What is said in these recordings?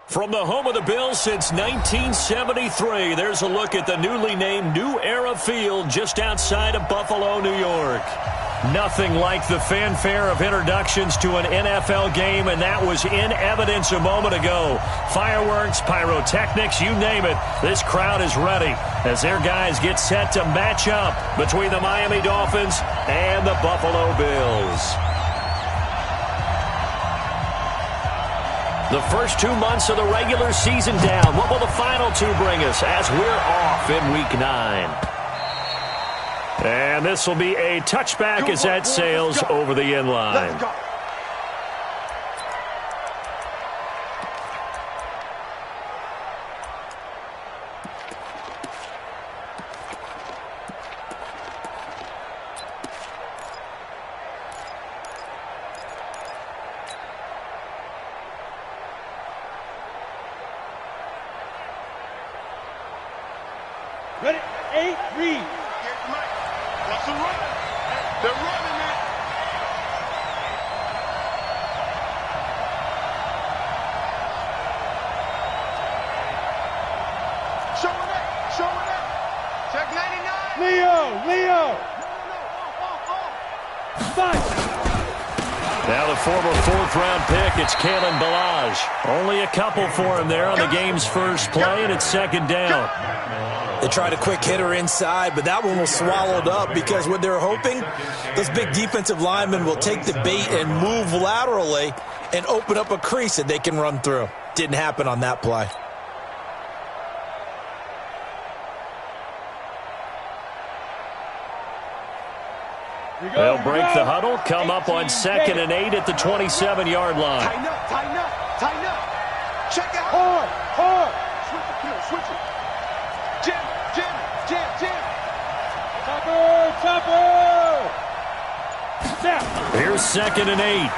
From the home of the Bills since 1973, there's a look at the newly named New Era Field just outside of Buffalo, New York. Nothing like the fanfare of introductions to an NFL game, and that was in evidence a moment ago. Fireworks, pyrotechnics, you name it. This crowd is ready as their guys get set to match up between the Miami Dolphins and the Buffalo Bills. The first 2 months of the regular season down. What will the final two bring us as we're off in Week 9? And this will be a touchback as that sails over the end line. Ready? 8, read. Watch them run. They're running it. Showing up. Showing up. Check 99. Leo. Five. Now the former fourth-round pick, it's Kalen Ballage. Only a couple for him there on the game's first play, and it's second down. They tried a quick hitter inside, but that one was swallowed up because what they're hoping, those big defensive linemen will take the bait and move laterally and open up a crease that they can run through. Didn't happen on that play. They'll break the huddle, come up on 2nd and 8 at the 27-yard line. Tighten up. Check out. Hard. Switch it. Jim. Chopper. Snap. Here's 2nd and 8.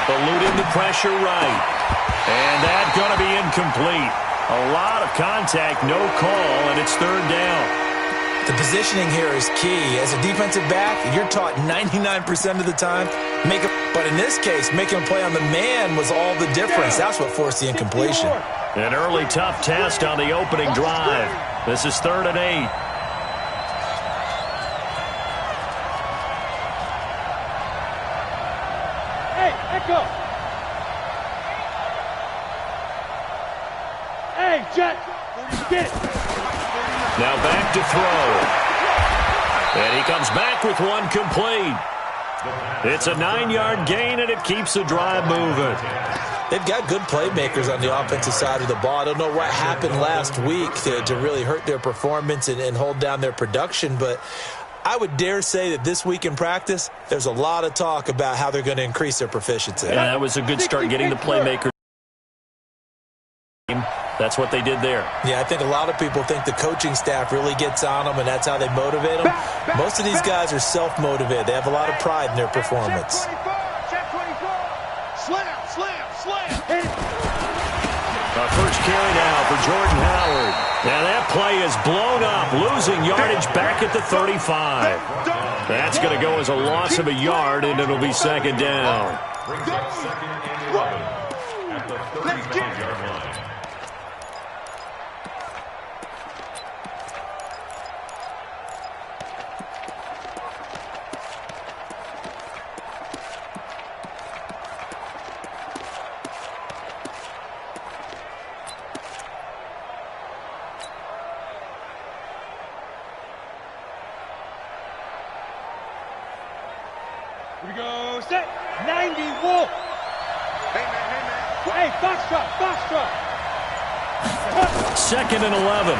Eluding the pressure right. And that's going to be incomplete. A lot of contact, no call, and it's third down. The positioning here is key. As a defensive back, you're taught 99% of the time, but in this case, making a play on the man was all the difference. That's what forced the incompletion. An early tough test on the opening drive. This is 3rd and 8. Hey, echo. Hey, Jet. Get it. Now back to throw. And he comes back with one complete. It's a 9-yard gain, and it keeps the drive moving. They've got good playmakers on the offensive side of the ball. I don't know what happened last week to really hurt their performance and hold down their production, but I would dare say that this week in practice, there's a lot of talk about how they're going to increase their proficiency. Yeah, that was a good start getting the playmakers. That's what they did there. Yeah, I think a lot of people think the coaching staff really gets on them, and that's how they motivate them. Most of these guys are self-motivated. They have a lot of pride in their performance. Check 24. Slam. Our first carry now for Jordan Howard. Now that play is blown up, losing yardage back at the 35. That's going to go as a loss of a yard, and it'll be 2nd down. At the 35-yard line. Here we go. Set. 90 Wolf. Hey, man. Hey, Foxtrot. 2nd and 11.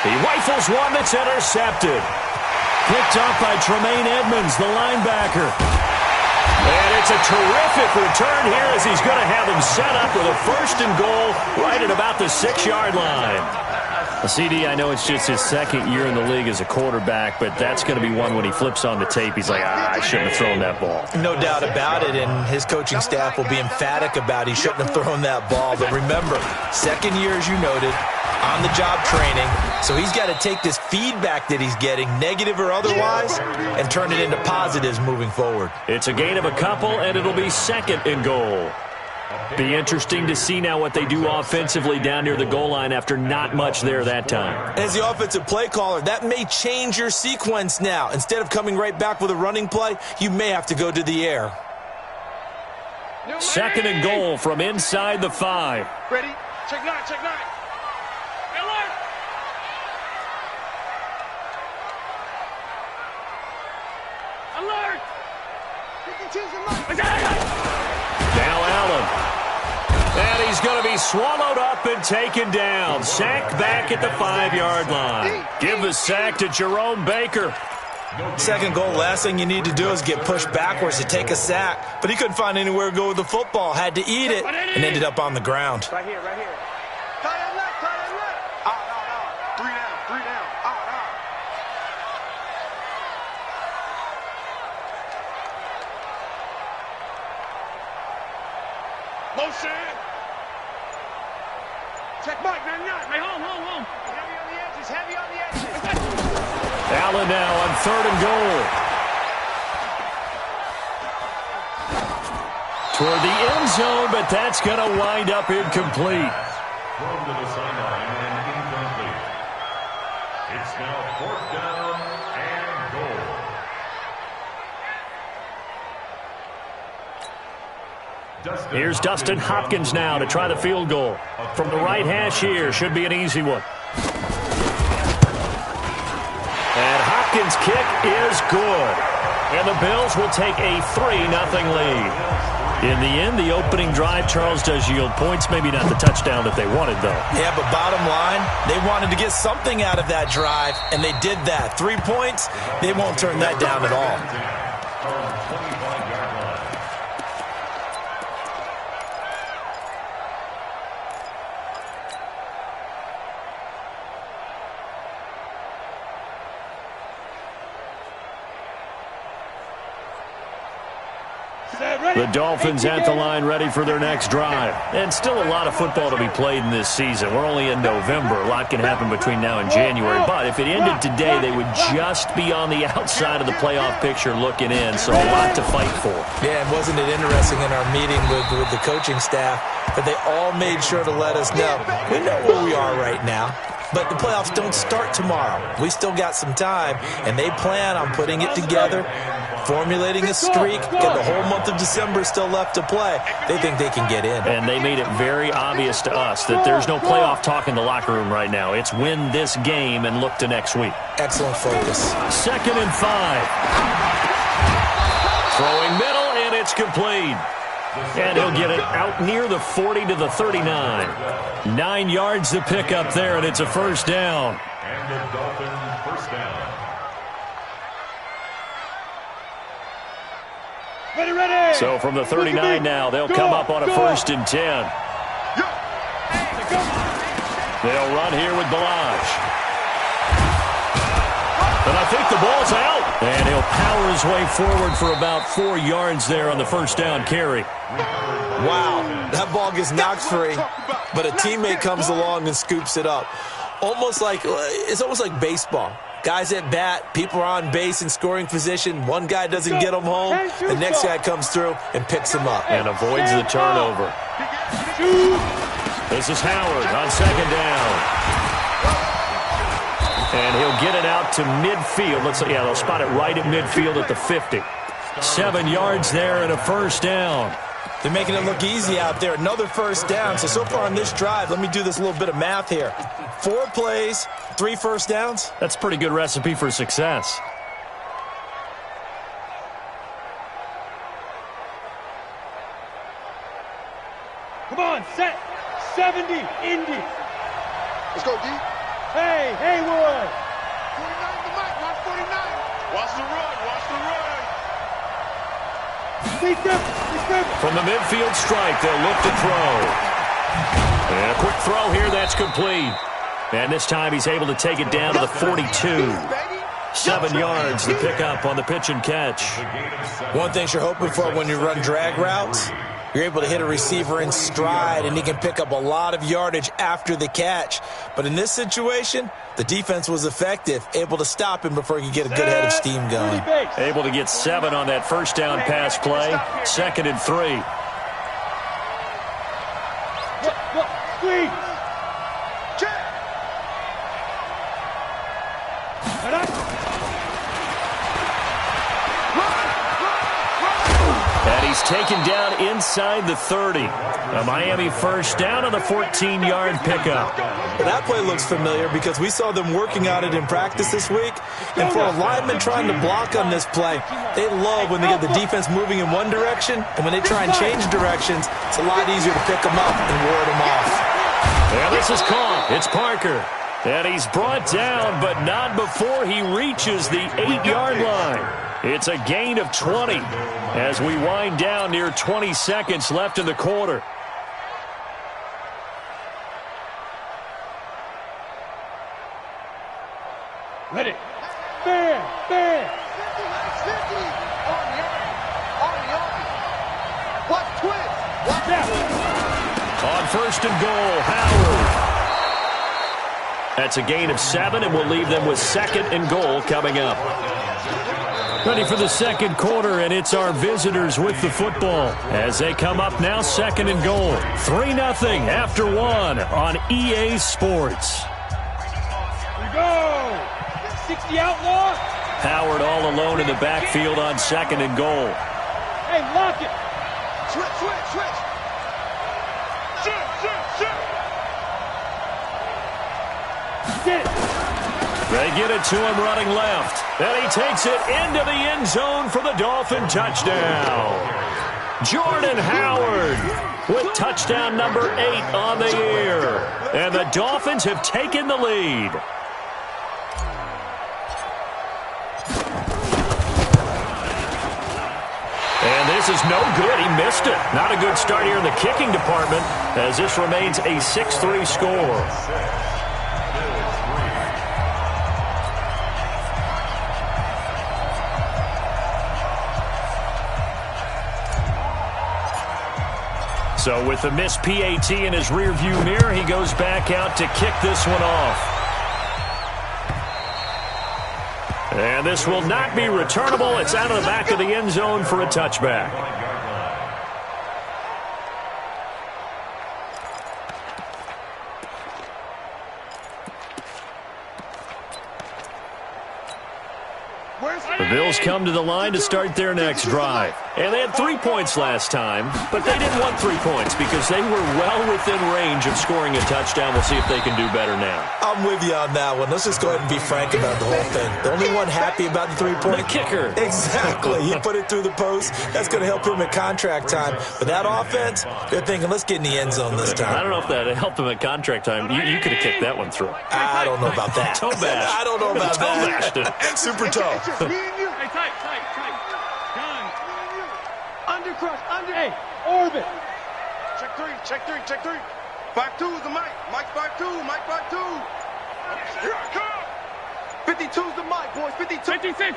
He rifles one that's intercepted. Picked up by Tremaine Edmonds, the linebacker. And it's a terrific return here as he's going to have him set up with a 1st and goal right at about the 6-yard line. CD, I know it's just his 2nd year in the league as a quarterback, but that's going to be one when he flips on the tape, he's like, I shouldn't have thrown that ball. No doubt about it, and his coaching staff will be emphatic about he shouldn't have thrown that ball. But remember, 2nd year, as you noted, on-the-job training, So he's got to take this feedback that he's getting, negative or otherwise, and turn it into positives moving forward. It's a gain of a couple, and it'll be second and goal. Be interesting to see now what they do offensively down near the goal line after not much there that time. As the offensive play caller, that may change your sequence now. Instead of coming right back with a running play, you may have to go to the air. Second and goal from inside the 5. Ready? Check 9, check 9. Alert! Alert! Now Allen. And he's going to be swallowed up and taken down. Sacked back at the 5-yard line. Give the sack to Jerome Baker. Second goal, last thing you need to do is get pushed backwards to take a sack. But he couldn't find anywhere to go with the football. Had to eat it and ended up on the ground. Right here, right here. Tie it left, tie it left. Out. 3 down, 3 down. Out. Motion. Check Mike, 99. Hey, home. Heavy on the edges. Allen now on 3rd and goal. Toward the end zone, but that's going to wind up incomplete. Thrown to the sideline and incomplete. It's now 4th down and goal. Here's Dustin Hopkins now to try the field goal. From the right hash here, should be an easy one. And Hopkins' kick is good. And the Bills will take a 3-0 lead. In the end, the opening drive, Charles, does yield points. Maybe not the touchdown that they wanted, though. Yeah, but bottom line, they wanted to get something out of that drive, and they did that. 3 points, they won't turn that down at all. The Dolphins at the line ready for their next drive. And still a lot of football to be played in this season. We're only in November. A lot can happen between now and January. But if it ended today, they would just be on the outside of the playoff picture looking in. So a lot to fight for. Yeah, and wasn't it interesting in our meeting with the coaching staff that they all made sure to let us know, we know where we are right now. But the playoffs don't start tomorrow. We still got some time, and they plan on putting it together, formulating a streak, got the whole month of December still left to play. They think they can get in. And they made it very obvious to us that there's no playoff talk in the locker room right now. It's win this game and look to next week. Excellent focus. 2nd and 5. Throwing middle, and it's complete. And he'll get it out near the 40 to the 39. 9 yards to pick up there, and it's a 1st down. And the Dolphins 1st down. Ready. So from the 39 now, they'll come up on a 1st and 10. They'll run here with Balaj. And I think the ball's out. And he'll power his way forward for about 4 yards there on the 1st down carry. Wow, that ball gets knocked free, but a teammate comes along and scoops it up. It's almost like baseball. Guys at bat, people are on base in scoring position. One guy doesn't get them home. The next guy comes through and picks him up. And avoids the turnover. This is Howard on 2nd down. And he'll get it out to midfield. They'll spot it right at midfield at the 50. 7 yards there and a 1st down. They're making it look easy out there. Another 1st down. So far on this drive, let me do this little bit of math here. 4 plays, 3 1st downs. That's a pretty good recipe for success. Come on, set. 70, Indy. Let's go, D. Hey, Haywood. 49 to Mike, watch 49. Watch the run. From the midfield strike, they'll look to throw. And a quick throw here, that's complete. And this time he's able to take it down to the 42. 7 yards to pick up on the pitch and catch. One thing you're hoping for when you run drag routes, you're able to hit a receiver in stride, and he can pick up a lot of yardage after the catch. But in this situation, the defense was effective, able to stop him before he could get a good head of steam going. Able to get 7 on that first down pass play. 2nd and 3. Squeeze. And he's taken down inside the 30. A Miami first down on the 14-yard pickup. That play looks familiar because we saw them working on it in practice this week. And for a lineman trying to block on this play, they love when they get the defense moving in one direction, and when they try and change directions, it's a lot easier to pick them up and ward them off. And this is caught. It's Parker. And he's brought down, but not before he reaches the 8-yard line. It's a gain of 20 as we wind down near 20 seconds left in the quarter. Ready. Bam! Bam! 50 on the Watch twist. Watch out. On 1st and goal, Howard. That's a gain of 7, and we'll leave them with 2nd and goal coming up. Ready for the 2nd quarter, and it's our visitors with the football as they come up now 2nd and goal. 3-0 after 1 on EA Sports. Here we go. 60 outlaw. Howard all alone in the backfield on 2nd and goal. Hey, lock it. Switch. Get it. They get it to him running left. And he takes it into the end zone for the Dolphin touchdown. Jordan Howard with touchdown number 8 on the year. And the Dolphins have taken the lead. And this is no good. He missed it. Not a good start here in the kicking department as this remains a 6-3 score. So with the missed PAT in his rearview mirror, he goes back out to kick this one off. And this will not be returnable. It's out of the back of the end zone for a touchback. The Bills come to the line to start their next drive. And they had 3 points last time, but they didn't want 3 points because they were well within range of scoring a touchdown. We'll see if they can do better now. I'm with you on that one. Let's just go ahead and be frank about the whole thing. The only one happy about the 3-point? The kicker. Exactly. He put it through the post. That's going to help him at contract time. But that offense, they're thinking, let's get in the end zone this time. I don't know if that helped him at contract time. You could have kicked that one through. I don't know about that. Toe bash. I don't know about toe bashed it. Super toe. Hey, tight. Done. Undercrush. Hey, orbit. Check 3. 5-2 is the mic. Mike 5-2. Mike 5-2. Here I come. 52 is the mic, boys. 52. 56.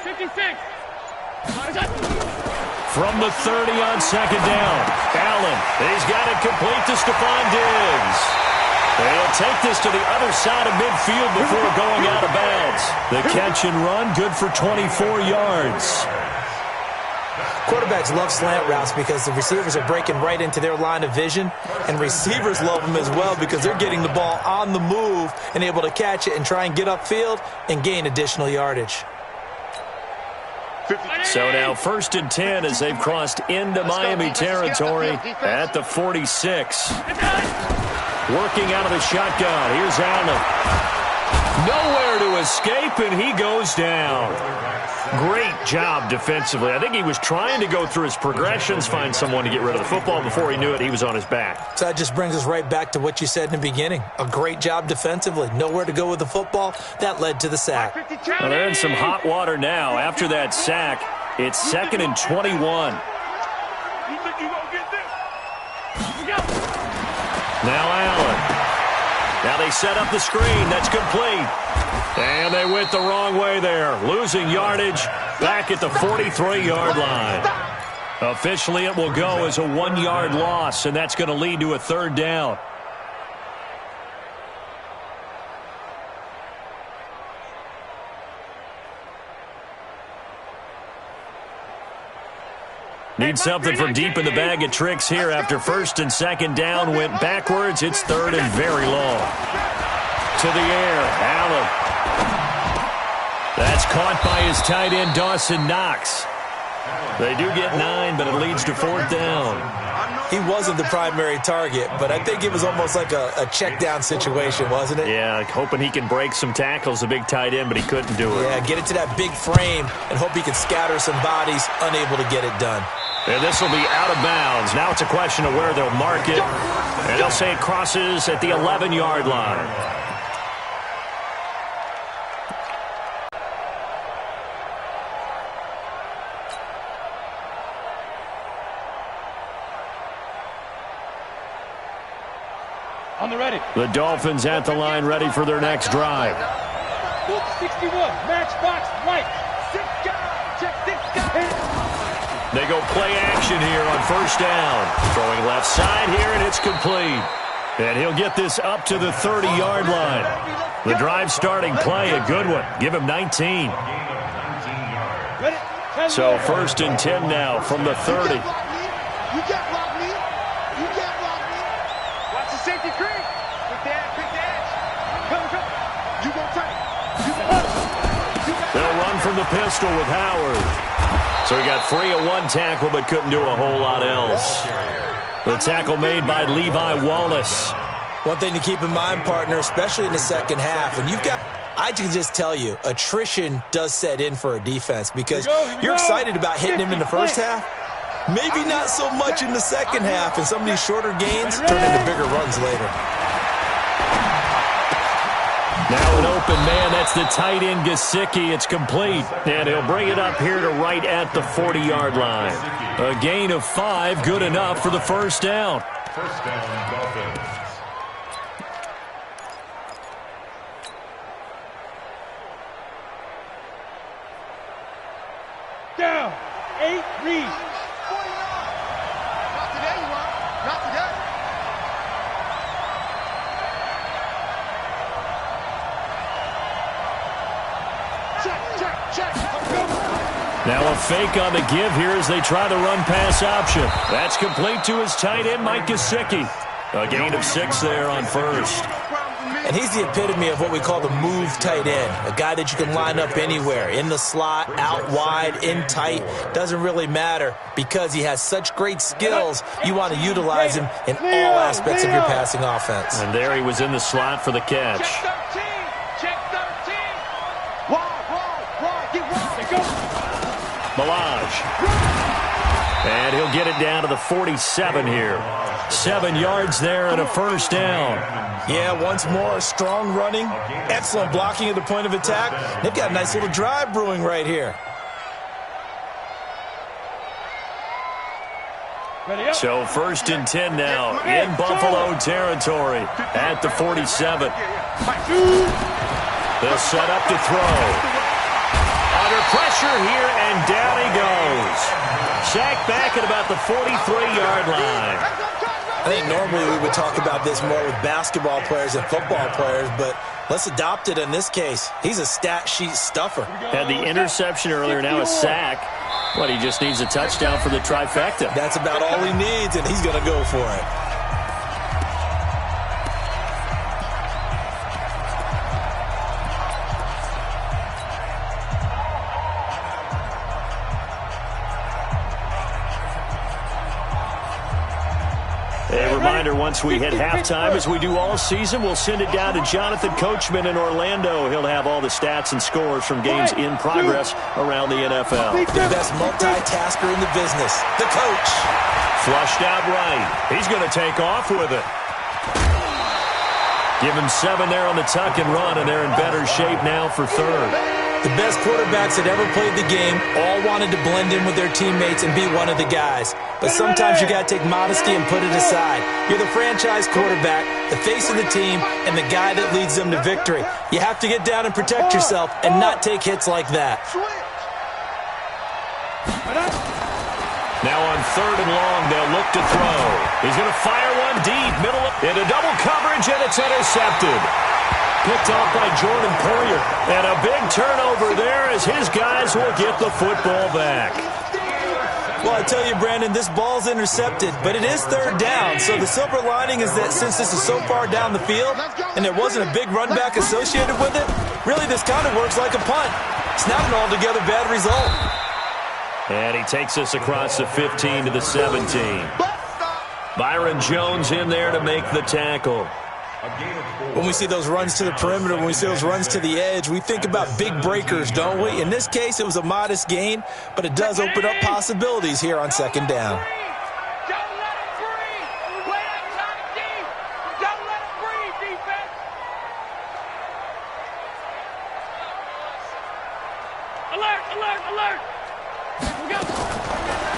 From the 30 on 2nd down. Allen, he's got it complete to Stephon Diggs. They'll take this to the other side of midfield before going out of bounds. The catch and run, good for 24 yards. Quarterbacks love slant routes because the receivers are breaking right into their line of vision, and receivers love them as well because they're getting the ball on the move and able to catch it and try and get upfield and gain additional yardage. So now 1st and 10 as they've crossed into Miami territory at the 46. Working out of the shotgun. Here's Allen. Nowhere to escape, and he goes down. Great job defensively. I think he was trying to go through his progressions, find someone to get rid of the football. Before he knew it, he was on his back. So that just brings us right back to what you said in the beginning. A great job defensively. Nowhere to go with the football. That led to the sack. Well, they're in some hot water now. After that sack, it's 2nd and 21. Now Allen. Now they set up the screen. That's complete. And they went the wrong way there. Losing yardage back at the 43-yard line. Officially, it will go as a 1-yard loss, and that's going to lead to a 3rd down. Need something from deep in the bag of tricks here after 1st and 2nd down. Went backwards. It's 3rd and very long. To the air. Allen. That's caught by his tight end, Dawson Knox. They do get 9, but it leads to 4th down. He wasn't the primary target, but I think it was almost like a check down situation, wasn't it? Yeah, hoping he can break some tackles, a big tight end, but he couldn't do it. Yeah, get it to that big frame and hope he can scatter some bodies, unable to get it done. And this will be out of bounds. Now it's a question of where they'll mark it. And they'll say it crosses at the 11-yard line. On the ready. The Dolphins at the line, ready for their next drive. 61, matchbox, right. 6 guys, check 6 guys. They go play action here on 1st down. Throwing left side here, and it's complete. And he'll get this up to the 30-yard line. The drive starting play, a good one. Give him 19. So 1st and 10 now from the 30. You can't block me. You can't block me. Watch the safety creep. Quick dash. Come. You go tight. They'll run from the pistol with Howard. So he got free of 1 tackle, but couldn't do a whole lot else. The tackle made by Levi Wallace. One thing to keep in mind, partner, especially in the second half, and I can just tell you, attrition does set in for a defense because you're excited about hitting him in the first half. Maybe not so much in the second half, and some of these shorter gains turn into bigger runs later. Now an open man, that's the tight end Gesicki. It's complete, and he'll bring it up here to right at the 40-yard line. A gain of 5, good enough for the 1st down. 1st down, Dolphins. Down. 8, read. Not today, you are. Not today. Check. Now a fake on the give here as they try the run-pass option. That's complete to his tight end, Mike Gesicki. A gain of 6 there on 1st. And he's the epitome of what we call the move tight end, a guy that you can line up anywhere, in the slot, out wide, in tight, doesn't really matter because he has such great skills. You want to utilize him in all aspects of your passing offense. And there he was in the slot for the catch. Check 13. Wide. Get wide. Go. Milage. And he'll get it down to the 47 here. 7 yards there and a 1st down. Yeah, once more, strong running, excellent blocking at the point of attack. They've got a nice little drive brewing right here. So 1st and 10 now in Buffalo territory at the 47. They'll set up to throw. Under pressure here, and down he goes. Sacked back at about the 43-yard line. I think normally we would talk about this more with basketball players and football players, but let's adopt it in this case. He's a stat sheet stuffer. Had the interception earlier, now a sack. But he just needs a touchdown for the trifecta. That's about all he needs, and he's going to go for it. A reminder, once we hit halftime, as we do all season, we'll send it down to Jonathan Coachman in Orlando. He'll have all the stats and scores from games in progress around the NFL. The best multitasker in the business, the coach. Flushed out right. He's going to take off with it. Give him 7 there on the tuck and run, and they're in better shape now for 3rd. The best quarterbacks that ever played the game all wanted to blend in with their teammates and be one of the guys. But sometimes you got to take modesty and put it aside. You're the franchise quarterback, the face of the team, and the guy that leads them to victory. You have to get down and protect yourself and not take hits like that. Now on 3rd and long, they'll look to throw. He's going to fire one deep, middle into double coverage, and it's intercepted. Picked off by Jordan Poyer. And a big turnover there as his guys will get the football back. Well, I tell you, Brandon, this ball's intercepted, but it is 3rd down. So the silver lining is that since this is so far down the field and there wasn't a big run back associated with it, really this kind of works like a punt. It's not an altogether bad result. And he takes us across the 15 to the 17. Byron Jones in there to make the tackle. When we see those runs to the perimeter, when we see those runs to the edge, we think about big breakers, don't we? In this case, it was a modest gain, but it does open up possibilities here on 2nd down. Don't let it breathe. Play outside deep. Don't let it breathe, defense. Alert, alert, alert. Here we go.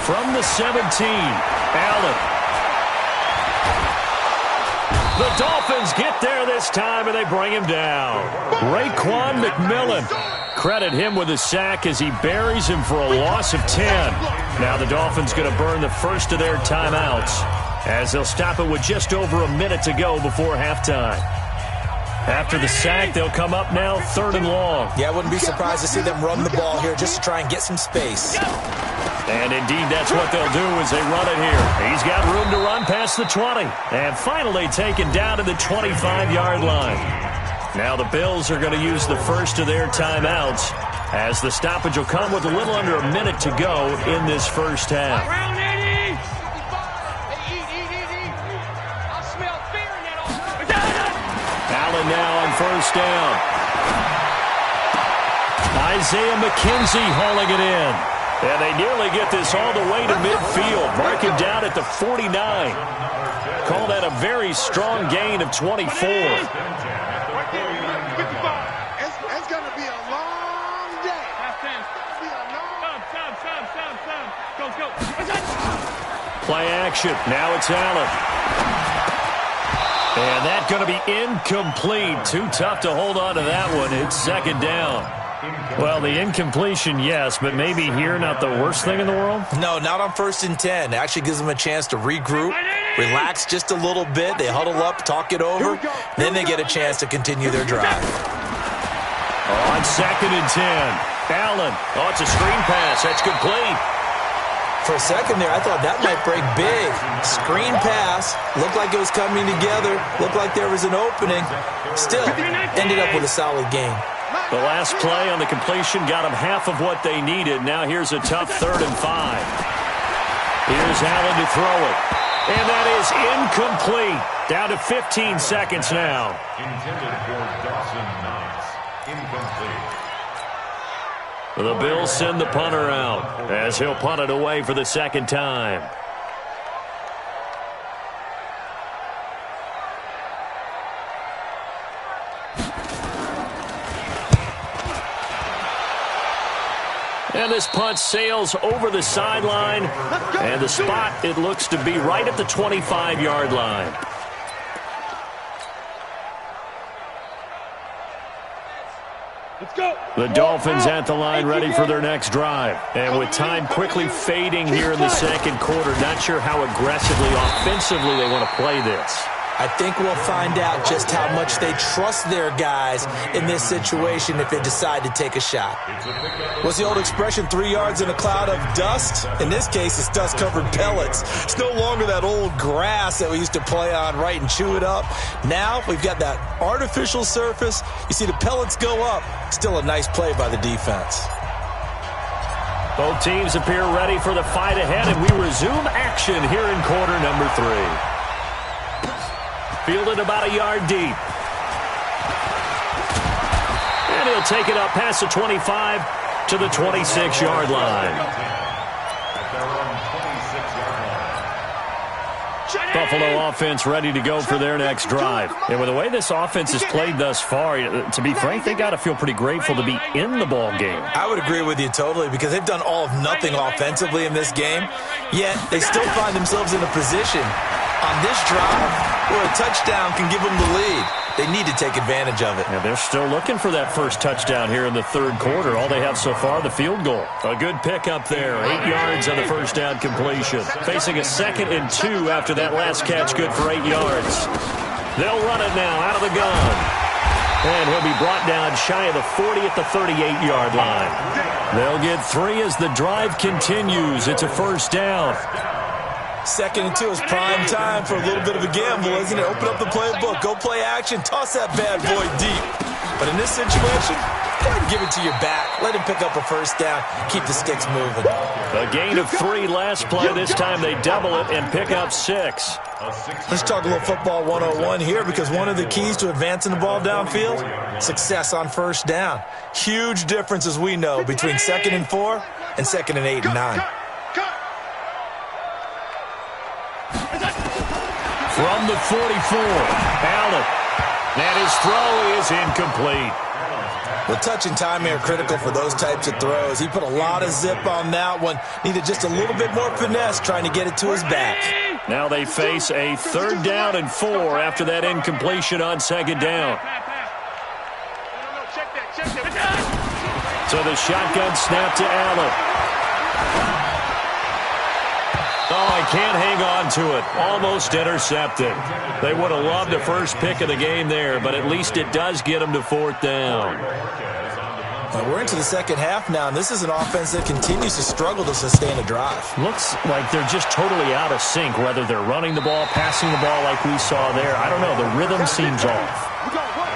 From the 17, Allen. The Dolphins get there this time, and they bring him down. Raekwon McMillan. Credit him with a sack as he buries him for a loss of 10. Now the Dolphins going to burn the first of their timeouts as they'll stop it with just over a minute to go before halftime. After the sack, they'll come up now 3rd and long. Yeah, I wouldn't be surprised to see them run the ball here just to try and get some space. And indeed, that's what they'll do as they run it here. He's got room to run past the 20. And finally taken down to the 25-yard line. Now the Bills are going to use the first of their timeouts as the stoppage will come with a little under a minute to go in this first half. Round 80. I smell fear in that offense. Allen now on 1st down. Isaiah McKenzie hauling it in. And they nearly get this all the way to midfield. Mark him down at the 49. Call that a very strong gain of 24. It's going to be a long day. Go. Play action. Now it's Allen. And that's going to be incomplete. Too tough to hold on to that one. It's 2nd down. Well, the incompletion, yes, but maybe here not the worst thing in the world? No, not on 1st and 10. It actually gives them a chance to regroup, relax just a little bit. They huddle up, talk it over, then they get a chance to continue their drive. On 2nd and 10, Allen. Oh, it's a screen pass. That's complete. For a second there, I thought that might break big. Screen pass, looked like it was coming together, looked like there was an opening. Still, ended up with a solid game. The last play on the completion got them half of what they needed. Now here's a tough 3rd and 5. Here's Allen to throw it. And that is incomplete. Down to 15 seconds now. Intended for Dawson Knox. Incomplete. The Bills send the punter out as he'll punt it away for the 2nd time. And this punt sails over the sideline, and the spot, it looks to be right at the 25-yard line. Let's go. The Dolphins at the line ready for their next drive. And with time quickly fading here in the 2nd quarter, not sure how aggressively, offensively they want to play this. I think we'll find out just how much they trust their guys in this situation if they decide to take a shot. What's the old expression, 3 yards in a cloud of dust? In this case, it's dust-covered pellets. It's no longer that old grass that we used to play on, right, and chew it up. Now we've got that artificial surface. You see the pellets go up. Still a nice play by the defense. Both teams appear ready for the fight ahead, and we resume action here in quarter number 3. Fielded about a yard deep. And he'll take it up past the 25 to the 26-yard line. Buffalo offense ready to go for their next drive. And with the way this offense has played thus far, to be frank, they got to feel pretty grateful to be in the ball game. I would agree with you totally because they've done all of nothing offensively in this game, yet they still find themselves in a position on this drive Well, a touchdown can give them the lead. They need to take advantage of it. And they're still looking for that first touchdown here in the third quarter. All they have so far, the field goal. A good pickup there. 8 yards on the first down completion. Facing a 2nd and 2 after that last catch, good for 8 yards. They'll run it now out of the gun. And he'll be brought down shy of the 40 at the 38-yard line. They'll get 3 as the drive continues. It's a first down. 2nd and 2 is prime time for a little bit of a gamble, isn't it? Open up the playbook, go play action, toss that bad boy deep. But in this situation, go ahead and give it to your back. Let him pick up a first down, keep the sticks moving. A gain of 3 last play. This time they double it and pick up 6. Let's talk a little football 101 here, because one of the keys to advancing the ball downfield, success on first down. Huge difference, as we know, between 2nd and 4 and 2nd and 8 and 9. From the 44, Allen. And his throw is incomplete. Well, touch and timing are critical for those types of throws. He put a lot of zip on that one. Needed just a little bit more finesse trying to get it to his back. Now they face a 3rd down and 4 after that incompletion on 2nd down. So the shotgun snap to Allen. Oh, I can't hang on to it. Almost intercepted. They would have loved the first pick of the game there, but at least it does get them to 4th down. Well, we're into the second half now, and this is an offense that continues to struggle to sustain a drive. Looks like they're just totally out of sync, whether they're running the ball, passing the ball like we saw there. I don't know. The rhythm seems off.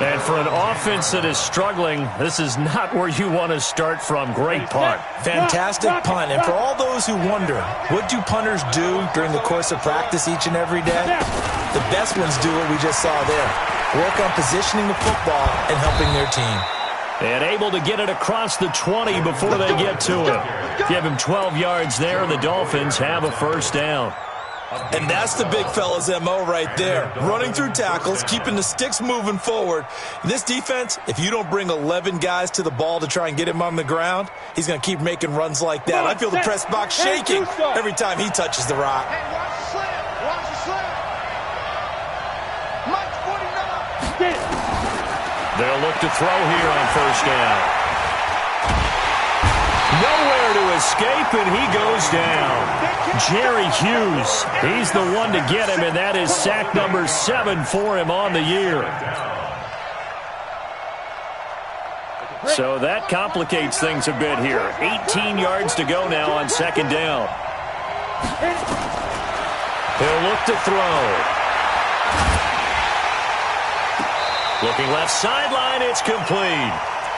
And for an offense that is struggling, this is not where you want to start from. Great punt. Fantastic punt. And for all those who wonder, what do punters do during the course of practice each and every day? The best ones do what we just saw there. Work on positioning the football and helping their team. And able to get it across the 20 before they get to it. Give him 12 yards there, and the Dolphins have a first down. And that's the big fella's MO right there. Running through tackles, keeping the sticks moving forward. This defense, if you don't bring 11 guys to the ball to try and get him on the ground, he's going to keep making runs like that. I feel the press box shaking every time he touches the rock. Hey, watch the slam. Watch the slam. Mike 49. They'll look to throw here on first down. Nowhere to escape, and he goes down. Jerry Hughes, he's the one to get him, and that is sack number 7 for him on the year. So that complicates things a bit here. 18 yards to go now on 2nd down. He'll look to throw. Looking left sideline, it's complete.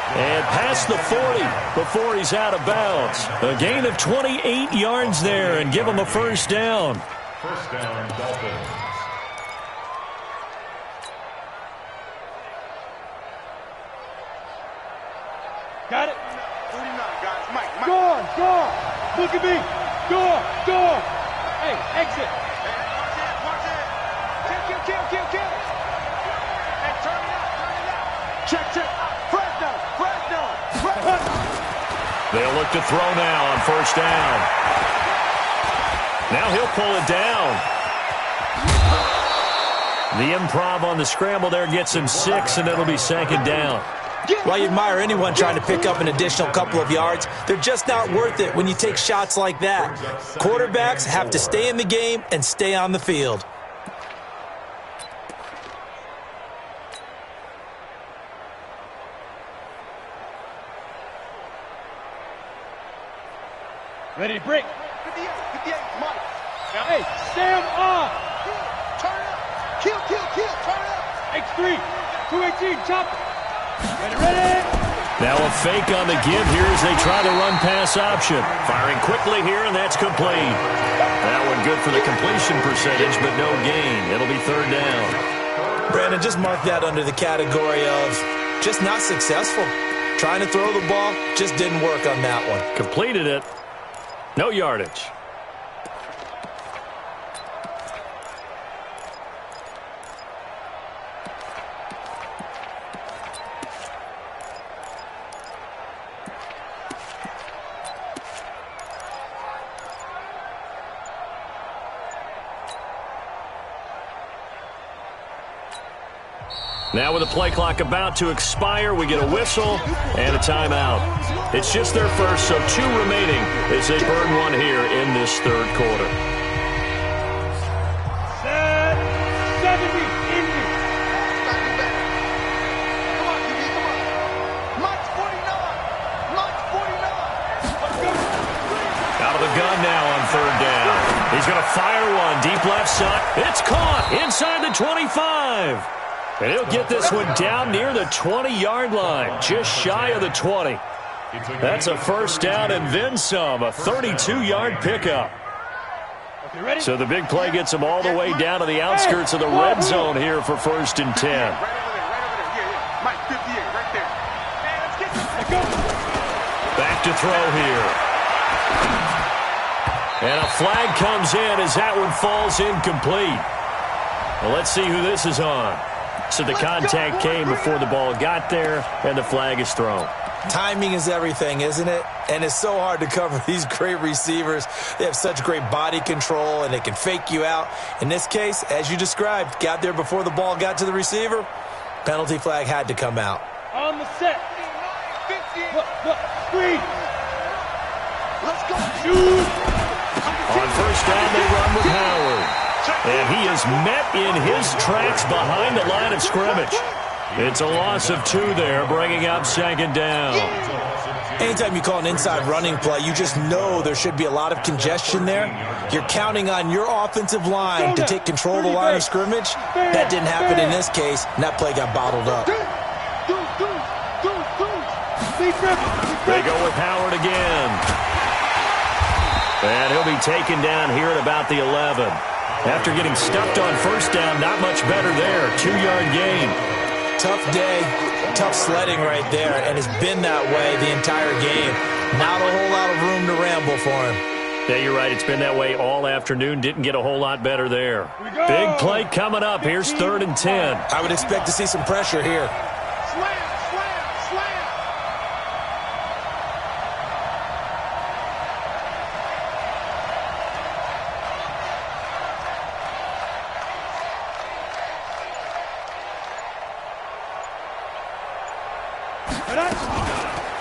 And past the 40 before he's out of bounds. A gain of 28 yards there and give him a first down. First down, Dolphins. Got it? 49, guys. Mike. Door. Look at me. Door. Hey, exit. Watch it. Kill. Hey, turn it out. Check. Fresno. They'll look to throw now on first down. Now he'll pull it down. The improv on the scramble there gets him 6, and it'll be 2nd down. While you admire anyone trying to pick up an additional couple of yards, they're just not worth it when you take shots like that. Quarterbacks have to stay in the game and stay on the field. Ready to break. 58, Mike. Hey, Sam on. Turn it up. Kill. Turn it up. X3. 218. Chop it. Ready. Now a fake on the give here as they try the run-pass option. Firing quickly here, and that's complete. That one good for the completion percentage, but no gain. It'll be 3rd down. Brandon, just mark that under the category of just not successful. Trying to throw the ball, just didn't work on that one. Completed it. No yardage. Now with the play clock about to expire, we get a whistle and a timeout. It's just their first, so 2 remaining as they burn one here in this third quarter. Set 70, Indy. Come on, DB, come on. Mike's 49. Mike's 49. Out of the gun now on third down. He's going to fire one. Deep left side. It's caught inside the 25. And he'll get this one down near the 20-yard line, just shy of the 20. That's a first down and then some, a 32-yard pickup. So the big play gets them all the way down to the outskirts of the red zone here for 1st and 10. Right over there, yeah, yeah. Mike, 58, right there. Man, let's get this. Go. Back to throw here. And a flag comes in as that one falls incomplete. Well, let's see who this is on. So the contact came before the ball got there, and the flag is thrown. Timing is everything, isn't it? And it's so hard to cover these great receivers. They have such great body control, and they can fake you out. In this case, as you described, got there before the ball got to the receiver. Penalty flag had to come out. On the set. 50. Screen. Let's go. Shoot. On first down, they run with Howard. And he is met in his tracks behind the line of scrimmage. It's a loss of 2 there, bringing up 2nd down. Anytime you call an inside running play, you just know there should be a lot of congestion there. You're counting on your offensive line to take control of the line of scrimmage. That didn't happen in this case, and that play got bottled up. They go with Howard again. And he'll be taken down here at about the 11. After getting stuffed on first down, not much better there. 2-yard gain. Tough day, tough sledding right there, and it's been that way the entire game. Not a whole lot of room to ramble for him. Yeah, you're right. It's been that way all afternoon. Didn't get a whole lot better there. Big play coming up. Here's 3rd and 10. I would expect to see some pressure here. Slam.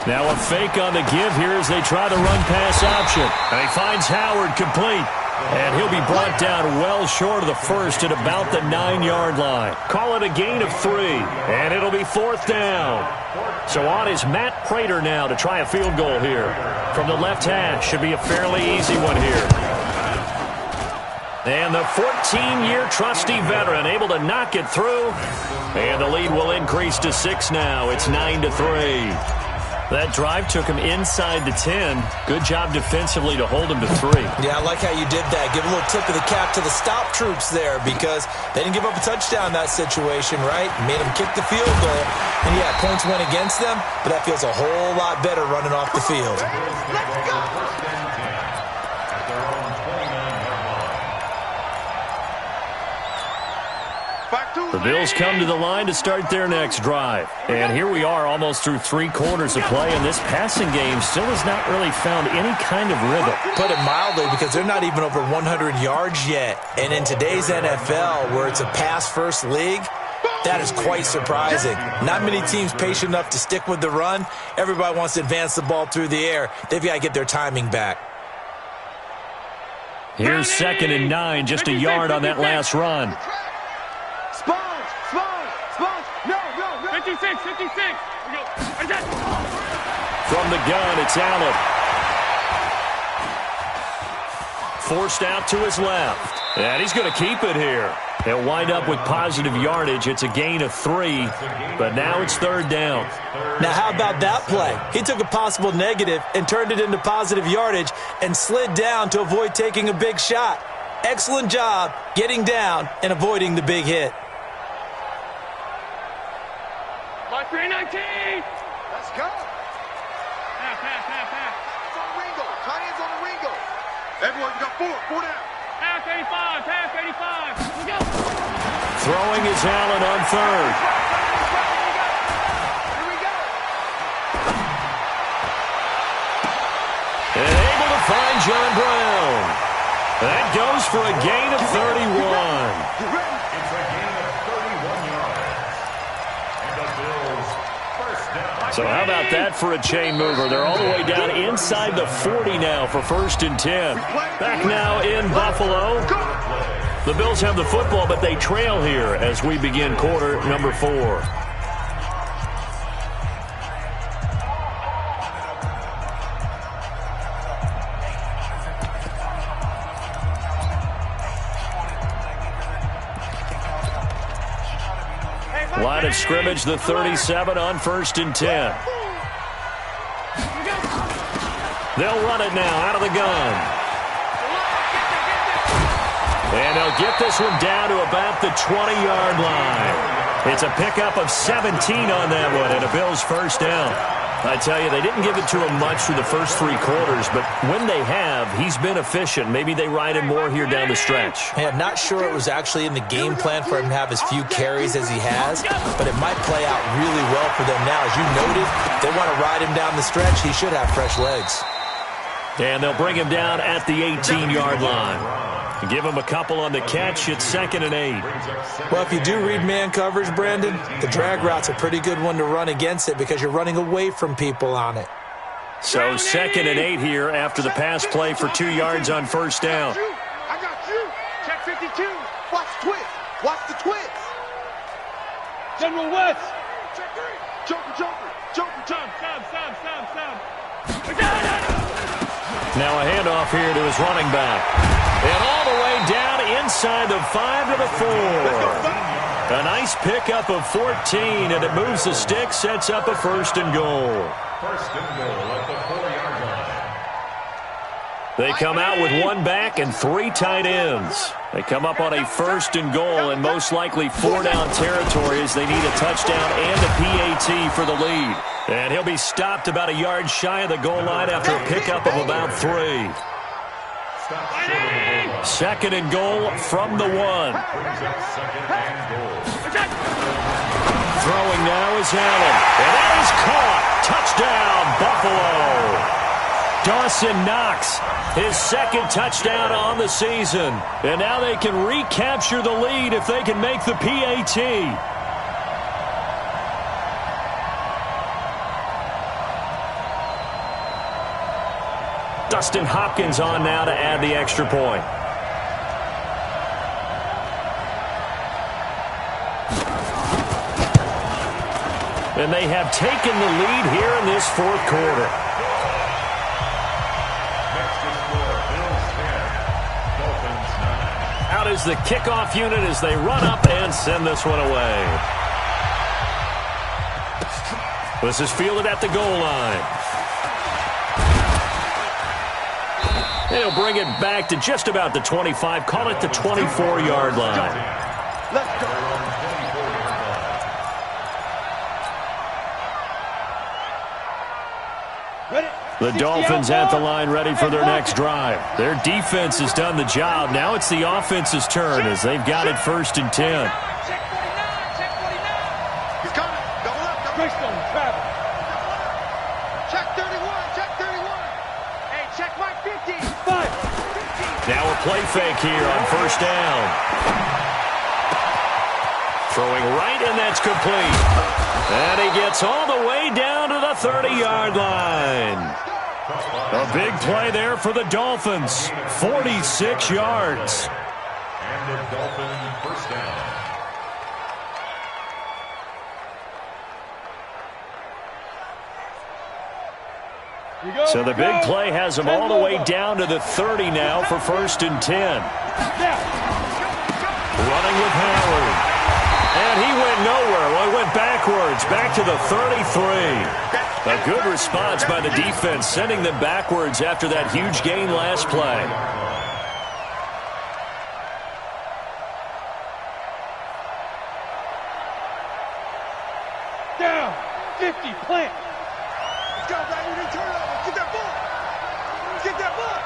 Now a fake on the give here as they try to run pass option. And he finds Howard complete. And he'll be brought down well short of the first at about the 9-yard line. Call it a gain of 3. And it'll be 4th down. So on is Matt Prater now to try a field goal here. From the left hash, should be a fairly easy one here. And the 14-year trusty veteran able to knock it through. And the lead will increase to 6 now. It's 9-3. That drive took him inside the 10. Good job defensively to hold him to 3. Yeah, I like how you did that. Give a little tip of the cap to the stop troops there because they didn't give up a touchdown in that situation, right? Made them kick the field goal. And, yeah, points went against them, but that feels a whole lot better running off the field. Let's go. The Bills come to the line to start their next drive. And here we are almost through 3 quarters of play, and this passing game still has not really found any kind of rhythm. Put it mildly, because they're not even over 100 yards yet. And in today's NFL, where it's a pass-first league, that is quite surprising. Not many teams patient enough to stick with the run. Everybody wants to advance the ball through the air. They've got to get their timing back. Here's 2nd and 9, just a yard on that last run. No. 56. From the gun, it's Allen. Forced out to his left. And he's going to keep it here. They'll wind up with positive yardage. It's a gain of 3, but now it's 3rd down. Now, how about that play? He took a possible negative and turned it into positive yardage and slid down to avoid taking a big shot. Excellent job getting down and avoiding the big hit. 319. Let's go. Pass. It's on Ringo. Tight ends on the Ringo. Everyone, you got 4 down. Pass 85. Let's go. Throwing is Allen on 3rd. Here we go. And able to find John Brown. That goes for a gain of 31. So how about that for a chain mover? They're all the way down inside the 40 now for 1st and 10. Back now in Buffalo. The Bills have the football, but they trail here as we begin quarter number 4. Line of scrimmage, the 37 on 1st and 10. They'll run it now out of the gun. And they'll get this one down to about the 20-yard line. It's a pickup of 17 on that one and a Bills first down. I tell you, they didn't give it to him much through the first 3 quarters, but when they have, he's been efficient. Maybe they ride him more here down the stretch. Yeah, I'm not sure it was actually in the game plan for him to have as few carries as he has, but it might play out really well for them now. As you noted, if they want to ride him down the stretch, he should have fresh legs. And they'll bring him down at the 18-yard line. Give him a couple on the catch. It's 2nd and 8. Well, if you do read man coverage, Brandon, the drag route's a pretty good one to run against it because you're running away from people on it. So 2nd and 8 here after the pass play for 2 yards on first down. I got you. Check 52. Watch the twist. Watch the twist. General West. Check 3. Joker. Time. Now a handoff here to his running back. And all the way down inside the 5 to the 4. A nice pickup of 14, and it moves the stick, sets up a 1st and goal. 1st and goal at the 4-yard line. They come out with 1 back and 3 tight ends. They come up on a 1st and goal and most likely 4-down territory as they need a touchdown and a PAT for the lead. And he'll be stopped about a yard shy of the goal line after a pickup of about 3. 2nd and goal from the 1. Brings up 2nd and goal. Throwing now is Allen. And that is caught. Touchdown, Buffalo. Dawson Knox, his 2nd touchdown on the season. And now they can recapture the lead if they can make the PAT. Dustin Hopkins on now to add the extra point. And they have taken the lead here in this 4th quarter. Next to score, Bills 10, Dolphins 9. Out is the kickoff unit as they run up and send this one away. This is fielded at the goal line. They'll bring it back to just about the 25. Call it the 24-yard line. Let's go. The Dolphins at the line ready for their next drive. Their defense has done the job. Now it's the offense's turn as they've got it 1st and 10. Check 49. He's coming. Double up. Greystone, travel. Check 31. Hey, check my 50. 5. Now a play fake here on 1st down. Throwing right, and that's complete. And he gets all the way down to the 30-yard line. A big play there for the Dolphins. 46 yards. And the Dolphins first down. So the big play has them all the way down to the 30 now for 1st and 10. Running with Howard. And he went nowhere. Well, he went backwards, back to the 33. A good response by the defense, sending them backwards after that huge gain last play. Down. 50. Plant. Let's go, baby. We need turnover. Get that ball. Get that ball.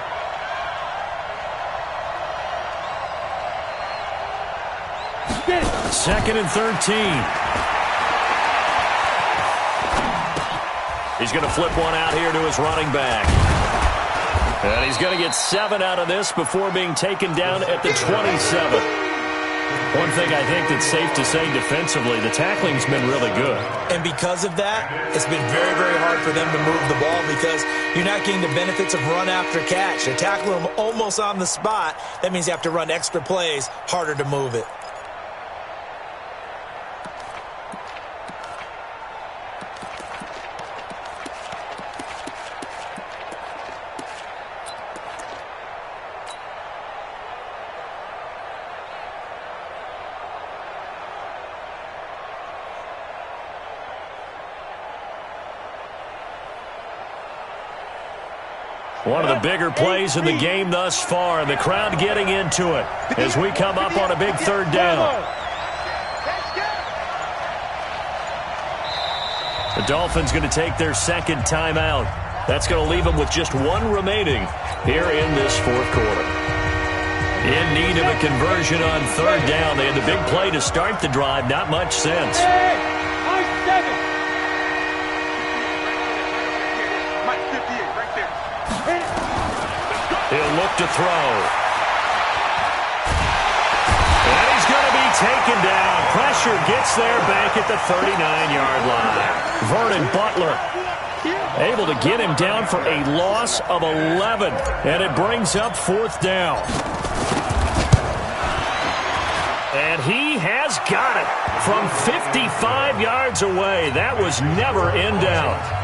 Get it. 2nd and 13. He's going to flip one out here to his running back. And he's going to get 7 out of this before being taken down at the 27. One thing I think that's safe to say defensively, the tackling's been really good. And because of that, it's been very, very hard for them to move the ball because you're not getting the benefits of run after catch. They tackle them almost on the spot. That means you have to run extra plays, harder to move it. One of the bigger plays in the game thus far, and the crowd getting into it as we come up on a big third down. The Dolphins going to take their second timeout. That's going to leave them with just one remaining here in this fourth quarter. In need of a conversion on third down. They had the big play to start the drive. Not much sense. He'll look to throw. And he's going to be taken down. Pressure gets there back at the 39-yard line. Vernon Butler able to get him down for a loss of 11. And it brings up fourth down. And he has got it from 55 yards away. That was never in doubt.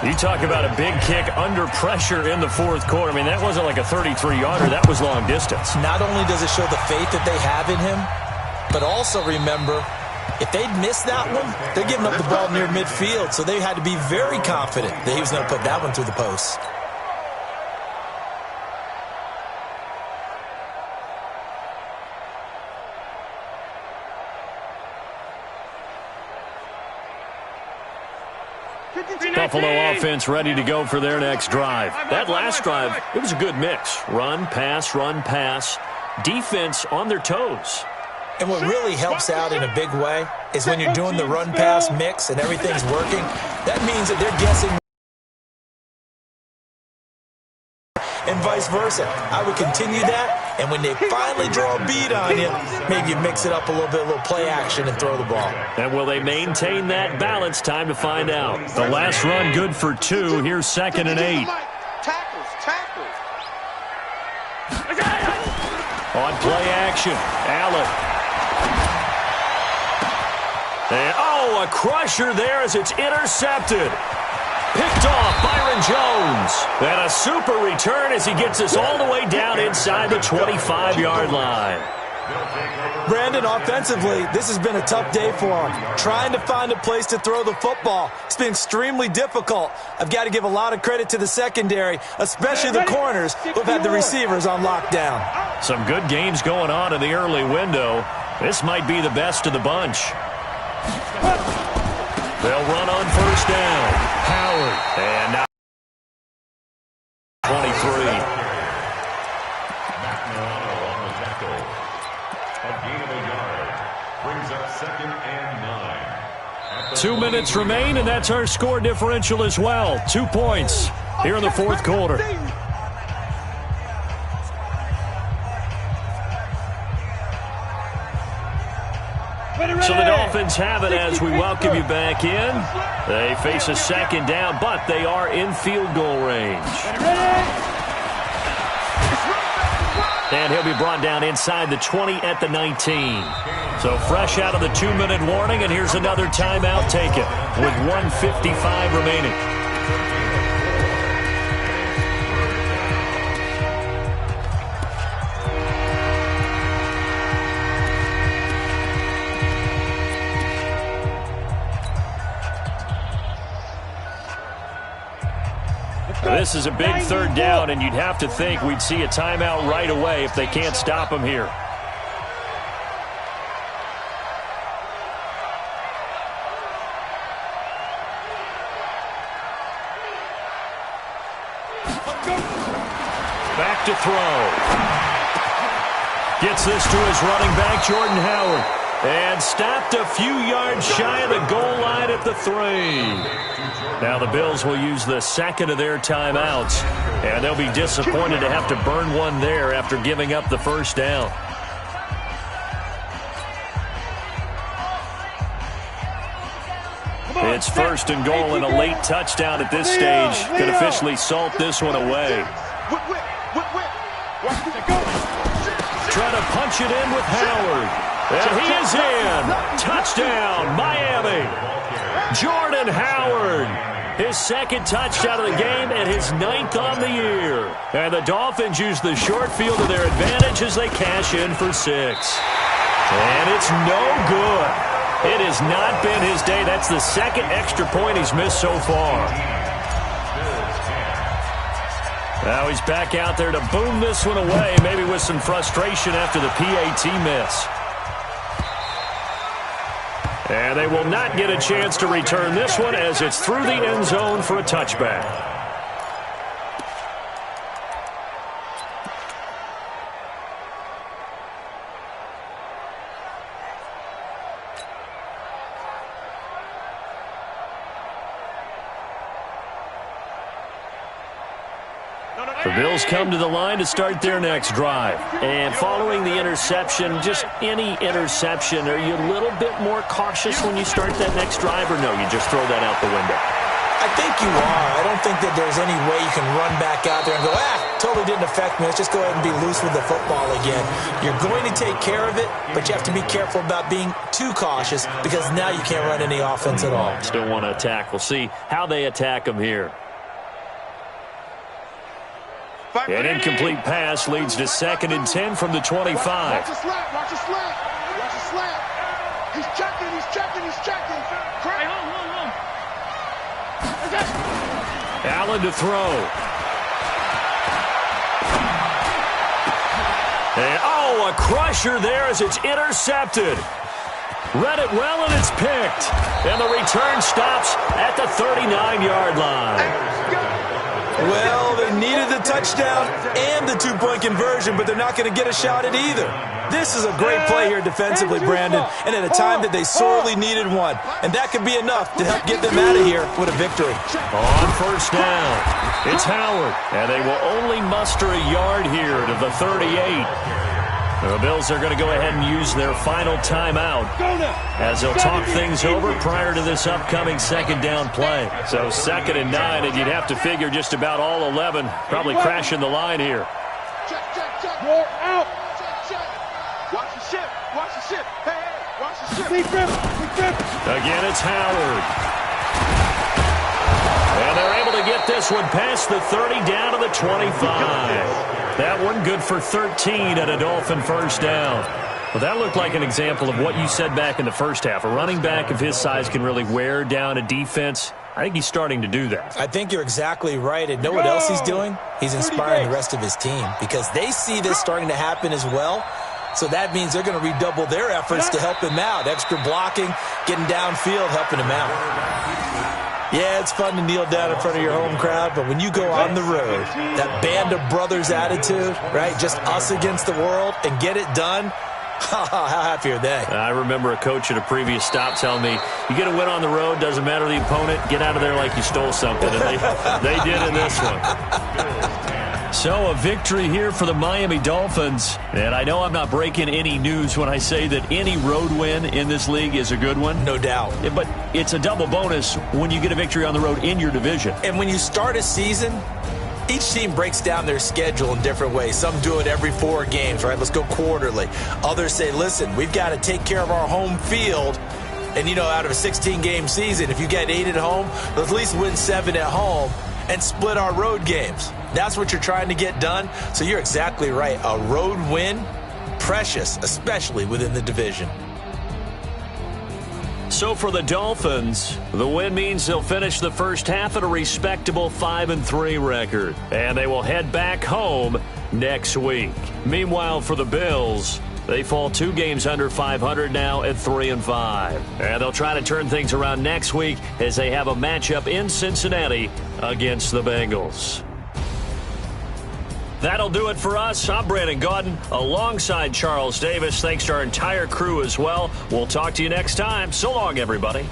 You talk about a big kick under pressure in the fourth quarter. I mean, that wasn't like a 33-yarder. That was long distance. Not only does it show the faith that they have in him, but also remember, if they'd missed that one, they're giving up the ball near midfield, so they had to be very confident that he was going to put that one through the post. Buffalo offense ready to go for their next drive. That last drive, it was a good mix. Run, pass, defense on their toes. And what really helps out in a big way is when you're doing the run-pass mix and everything's working, that means that they're guessing and vice versa. I would continue that, and when they finally draw a beat on you, maybe you mix it up a little bit, a little play action, and throw the ball. And will they maintain that balance? Time to find out. The last run good for 2. Here's 2nd and 8. Tackles. On play action, Allen. And, a crusher there as it's intercepted. Picked off Byron Jones. And a super return as he gets us all the way down inside the 25-yard line. Brandon, offensively, this has been a tough day for him. Trying to find a place to throw the football. It's been extremely difficult. I've got to give a lot of credit to the secondary, especially the corners who have had the receivers on lockdown. Some good games going on in the early window. This might be the best of the bunch. They'll run on first down. Howard. And now 23. A gain of a yard. Brings up 2nd and 9. 2 minutes remain, and that's our score differential as well. 2 points here in the fourth quarter. So the Dolphins have it as we welcome you back in. They face a second down, but they are in field goal range. And he'll be brought down inside the 20 at the 19. So fresh out of the 2-minute warning, and here's another timeout taken with 1:55 remaining. This is a big third down, and you'd have to think we'd see a timeout right away if they can't stop him here. Back to throw. Gets this to his running back, Jordan Howard. And stopped a few yards shy of the goal line at the 3. Now the Bills will use the second of their timeouts, and they'll be disappointed to have to burn one there after giving up the first down. It's first and goal and a late touchdown at this stage. Could officially salt this one away. Trying to punch it in with Howard. And he is in. Touchdown, Miami. Jordan Howard. His second touchdown of the game and his 9th on the year. And the Dolphins use the short field to their advantage as they cash in for 6. And it's no good. It has not been his day. That's the second extra point he's missed so far. Now he's back out there to boom this one away, maybe with some frustration after the PAT miss. And they will not get a chance to return this one as it's through the end zone for a touchback. The Bills come to the line to start their next drive. And following the interception, just any interception, are you a little bit more cautious when you start that next drive, or no, you just throw that out the window? I think you are. I don't think that there's any way you can run back out there and go, totally didn't affect me. Let's just go ahead and be loose with the football again. You're going to take care of it, but you have to be careful about being too cautious because now you can't run any offense at all. Still want to attack. We'll see how they attack them here. An incomplete pass leads to 2nd and 10 from the 25. Watch the slap, watch the slap. Watch the slap. He's checking, he's checking, he's checking. Hey, hold. Allen to throw. And, a crusher there as it's intercepted. Read it well, and it's picked. And the return stops at the 39-yard line. Well, they needed the touchdown and the 2-point conversion, but they're not going to get a shot at either. This is a great play here defensively, Brandon, and at a time that they sorely needed one. And that could be enough to help get them out of here with a victory. On first down, it's Howard, and they will only muster a yard here to the 38. The Bills are going to go ahead and use their final timeout as they'll talk things over prior to this upcoming second down play. So 2nd and 9, and you'd have to figure just about all 11 probably crashing the line here. Check. More out. Check. Watch the ship. Watch the ship. Hey, watch the ship. Again, it's Howard. And they're able to get this one past the 30 down to the 25. That one good for 13 at a Dolphin first down. Well, that looked like an example of what you said back in the first half. A running back of his size can really wear down a defense. I think he's starting to do that. I think you're exactly right. And know what else he's doing? He's inspiring the rest of his team because they see this starting to happen as well. So that means they're going to redouble their efforts to help him out. Extra blocking, getting downfield, helping him out. Yeah, it's fun to kneel down in front of your home crowd, but when you go on the road, that band of brothers attitude, right, just us against the world, and get it done, how happy are they? I remember a coach at a previous stop telling me, you get a win on the road, doesn't matter the opponent, get out of there like you stole something, and they did in this one. So a victory here for the Miami Dolphins. And I know I'm not breaking any news when I say that any road win in this league is a good one. No doubt. But it's a double bonus when you get a victory on the road in your division. And when you start a season, each team breaks down their schedule in different ways. Some do it every 4 games, right? Let's go quarterly. Others say, listen, we've got to take care of our home field. And, out of a 16-game season, if you get 8 at home, let's at least win 7 at home and split our road games. That's what you're trying to get done. So you're exactly right. A road win, precious, especially within the division. So for the Dolphins, the win means they'll finish the first half at a respectable 5-3 record. And they will head back home next week. Meanwhile, for the Bills, they fall 2 games under 500 now at 3-5. And they'll try to turn things around next week as they have a matchup in Cincinnati against the Bengals. That'll do it for us. I'm Brandon Gaudin alongside Charles Davis. Thanks to our entire crew as well. We'll talk to you next time. So long, everybody.